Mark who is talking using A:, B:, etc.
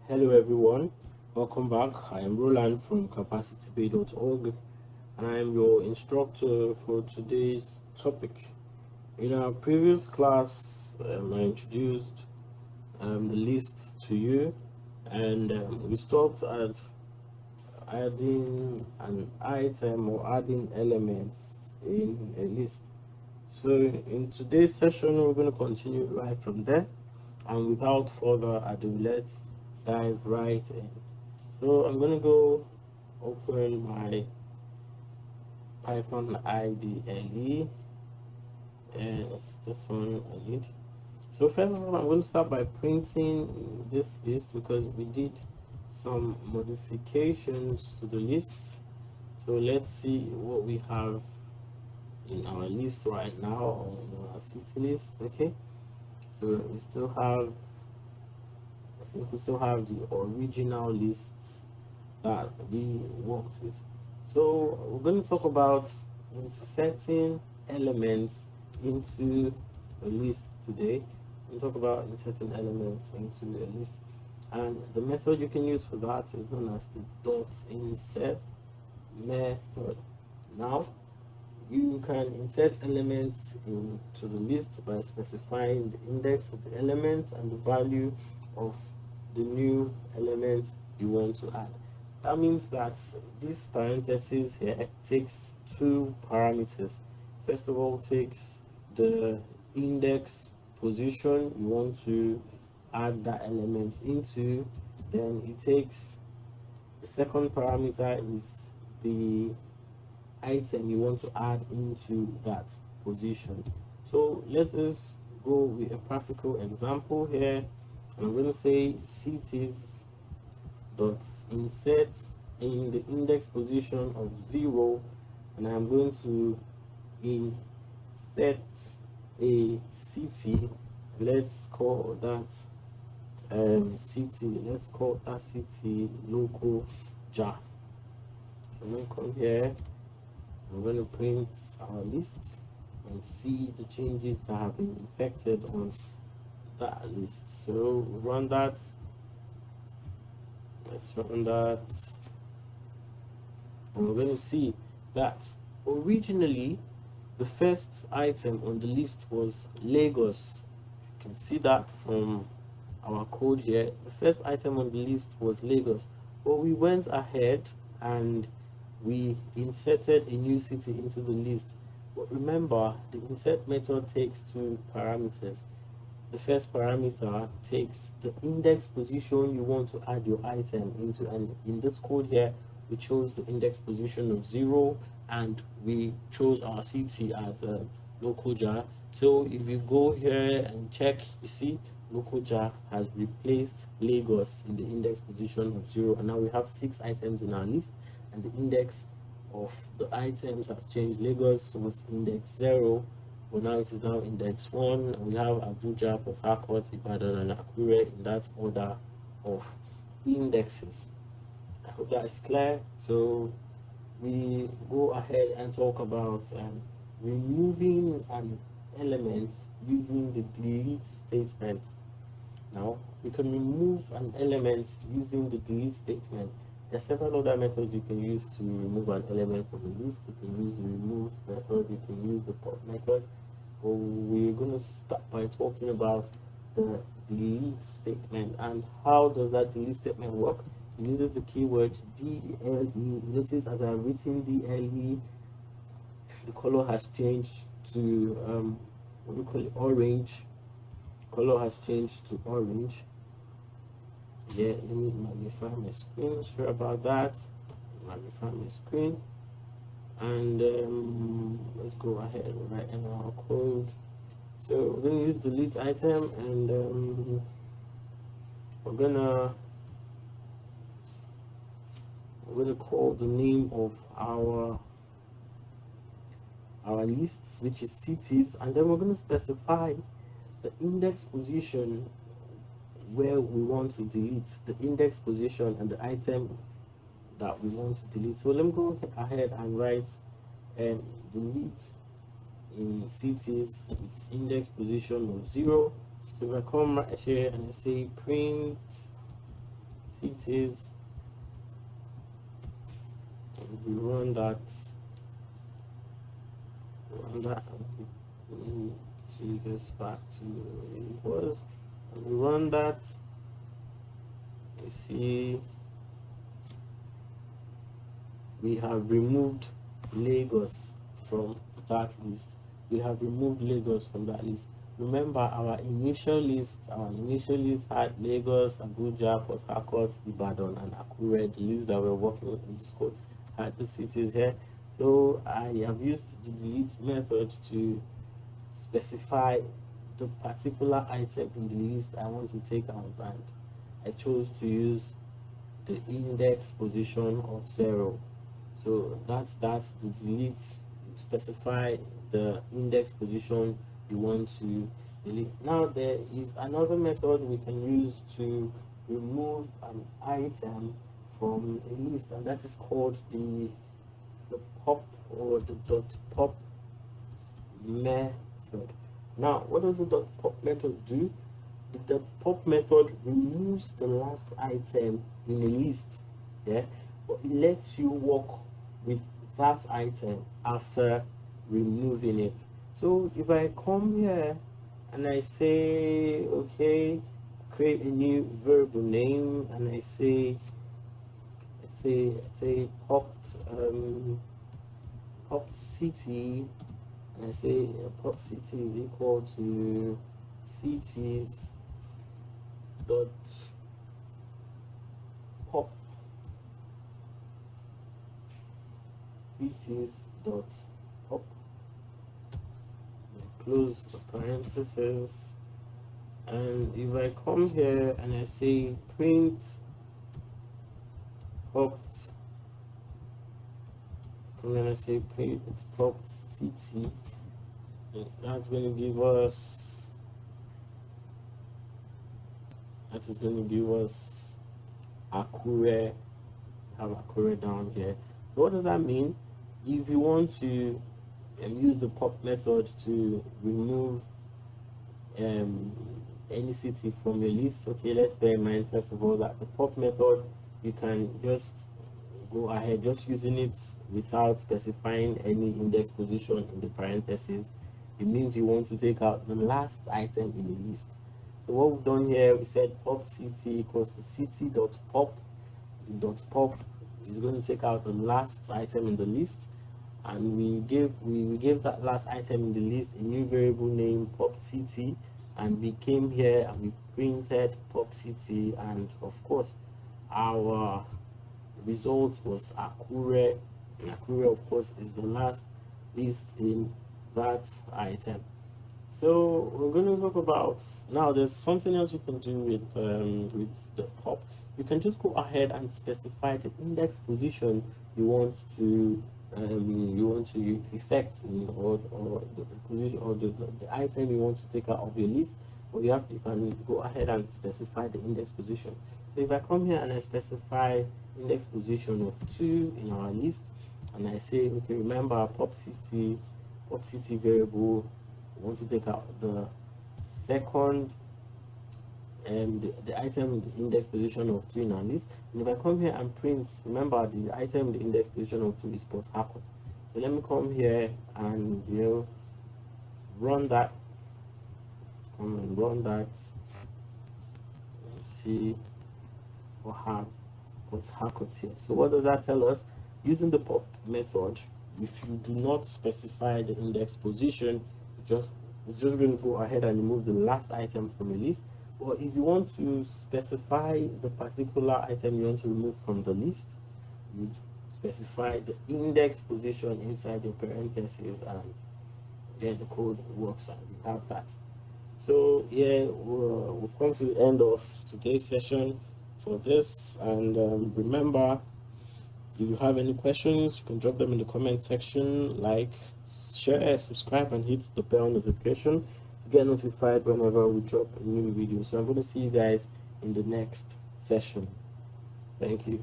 A: Hello everyone, welcome back. I am Roland from CapacityPay.org and I am your instructor for today's topic. In our previous class, I introduced the list to you and we stopped at adding an item or adding elements in a list. So in today's session, we're going to continue right from there, and without further ado, let's dive right in. So I'm going to go open my Python IDLE, and it's this one I need. So first of all, I'm going to start by printing this list because we did some modifications to the list. So let's see what we have in our list right now, or in our city list. Okay, so we still have, I think we still have the original lists that we worked with. So we're going to talk about inserting elements into a list today. We'll talk about inserting elements into a list, and the method you can use for that is known as the dot insert method. Now you can insert elements into the list by specifying the index of the element and the value of the new element you want to add. That means that this parenthesis here takes two parameters. First of all, takes the index position you want to add that element into, then it takes the second parameter is the item you want to add into that position. So let us go with a practical example here. I'm going to say cities dot insert in the index position of 0, and I'm going to insert a city. Let's call that city, let's call that city local jar. So I'm going to come here, I'm going to print our list and see the changes that have been effected on that list. So run that. Let's run that. And we're going to see that originally the first item on the list was Lagos. You can see that from our code here. The first item on the list was Lagos, but we went ahead and we inserted a new city into the list. But remember, the insert method takes two parameters. The first parameter takes the index position you want to add your item into, and in this code here we chose the index position of 0 and we chose our city as a local jar. So if you go here and check, you see local jar has replaced Lagos in the index position of 0, and now we have 6 items in our list, and the index of the items have changed. Lagos was index 0, but now it is now index 1, and we have Abuja, Port Harcourt, Ibadan, and Akure in that order of indexes. I hope that is clear. So we go ahead and talk about removing an element using the delete statement. Now we can remove an element using the delete statement. There are several other methods you can use to remove an element from the list. You can use the remove method, you can use the pop method, but we're going to start by talking about the delete statement. And how does that delete statement work? It uses the keyword DLE. Notice as I've written DLE, the color has changed to what we call it, orange. Color has changed to orange. Yeah, let me magnify my screen. Sure about that. Magnify my screen, and let's go ahead and write in our code. So we're going to use delete item, and we're gonna call the name of our lists, which is cities, and then we're going to specify the index position where we want to delete, the index position and the item that we want to delete. So let me go ahead and write delete in cities with index position of 0. So if I come right here and I say print cities, and we run that, and we goes back to where it was, and we run that. You see, we have removed Lagos from that list. We have removed Lagos from that list. Remember, our initial list had Lagos, Abuja, Port Harcourt, Ibadan, and Akure. The list that we're working with in this code had the cities here. So I have used the delete method to specify the particular item in the list I want to take out, and I chose to use the index position of 0. So that's the delete. Specify the index position you want to delete. Now there is another method we can use to remove an item from a list, and that is called the pop or the dot pop method. Now what does the dot pop method do? The pop method removes the last item in a list, yeah, but it lets you work with that item after removing it. So if I come here and I say, okay, create a new variable name, and I say popped city, and I say pop city is equal to cities dot pop cities dot pop, close the parentheses, and if I come here and I say print popped, I'm gonna say print popped city, that's going to give us, Akure. Have Akure down here. So what does that mean? If you want to use the pop method to remove any city from your list, okay, let's bear in mind first of all that the pop method, you can just go ahead just using it without specifying any index position in the parentheses. It means you want to take out the last item in the list. So what we've done here, we said pop city equals to city dot pop. The dot pop is going to take out the last item in the list, and we gave that last item in the list a new variable name pop city, and we came here and we printed pop city, and of course our result was Akure, and Akure of course is the last list in that item. So we're going to talk about now. There's something else you can do with the pop. You can just go ahead and specify the index position you want to effect in, or the position or the item you want to take out of your list. Or you can go ahead and specify the index position. So if I come here and I specify index position of 2 in our list, and I say, okay, remember pop city variable, we want to take out the second the item in the index position of 2 in our list. And if I come here and print, remember the item in the index position of 2 is Port Harcourt. So let me come here and run that. And see we have Port Harcourt here. So what does that tell us? Using the pop method, if you do not specify the index position, it's just going to go ahead and remove the last item from the list. Or if you want to specify the particular item you want to remove from the list, you specify the index position inside the parentheses, and then the code works, and we have that. So yeah, we've come to the end of today's session for this, and remember, if you have any questions, you can drop them in the comment section. Like, share, subscribe, and hit the bell notification to get notified whenever we drop a new video. So I'm going to see you guys in the next session. Thank you.